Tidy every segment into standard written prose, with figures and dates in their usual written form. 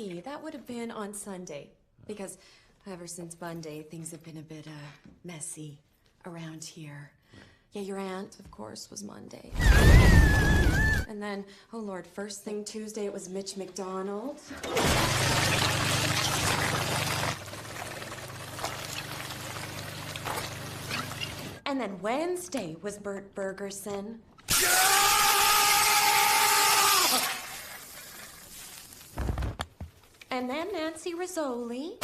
That would have been on Sunday, because ever since Monday, things have been a bit, messy around here. Yeah, your aunt, of course, was Monday. And then, oh Lord, first thing Tuesday, it was Mitch McDonald. And then Wednesday was Bert Bergerson. And then Nancy Rizzoli.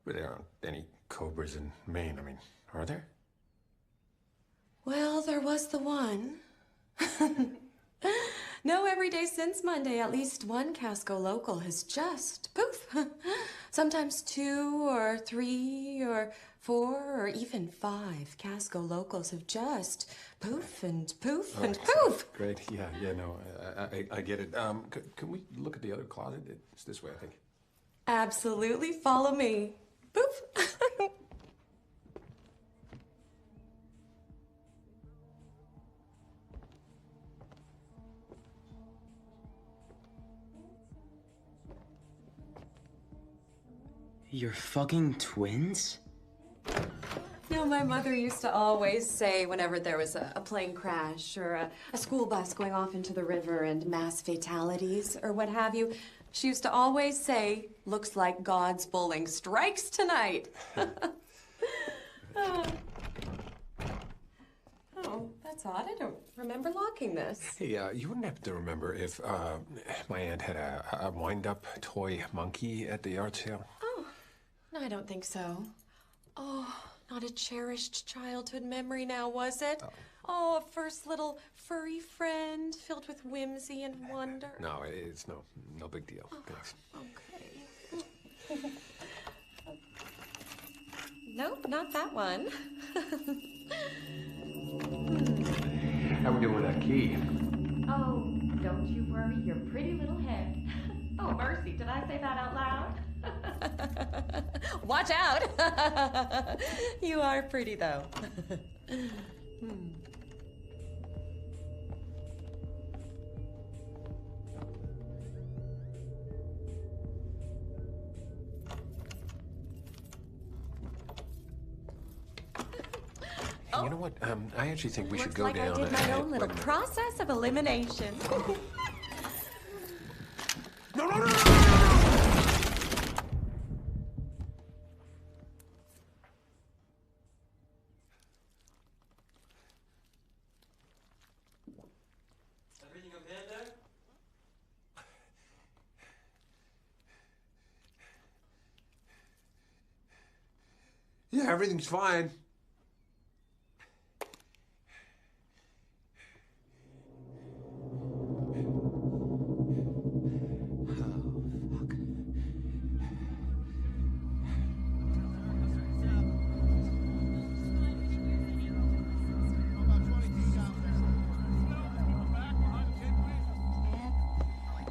But there aren't any cobras in Maine, I mean, are there? Well, there was the one. No, every day since Monday, at least one Casco local has just poof. Sometimes 2 or 3 or 4 or even 5 Casco locals have just poof and poof and poof. Great, yeah, no, I get it. Can we look at the other closet? It's this way, I think. Absolutely, follow me. Poof. You're fucking twins? You know, my mother used to always say whenever there was a plane crash or a school bus going off into the river and mass fatalities or what have you, she used to always say, looks like God's bowling strikes tonight. Oh, that's odd. I don't remember locking this. Hey, you wouldn't happen to remember if my aunt had a wind-up toy monkey at the yard sale? Oh, no, I don't think so. Oh, not a cherished childhood memory now, was it? Oh, a first little furry friend filled with whimsy and wonder. No, it's no big deal. Thanks. Okay. Nope, not that one. How we doing with that key? Oh, don't you worry your pretty little head. Oh, mercy, did I say that out loud? Watch out! You are pretty, though. Hey, you know what? I actually think we should go Looks like down. I did my own little wait a minute. process of elimination. No! Everything okay there? Yeah, everything's fine.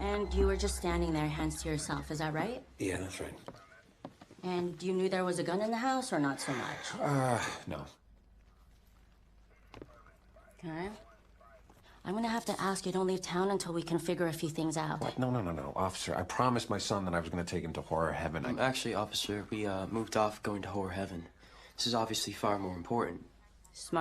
And you were just standing there, hands to yourself, is that right? Yeah, that's right. And you knew there was a gun in the house, or not so much? No. Okay. I'm gonna have to ask you, don't leave town until we can figure a few things out. What? No. Officer, I promised my son that I was going to take him to horror heaven. Actually, officer, we moved off going to horror heaven. This is obviously far more important. Smart.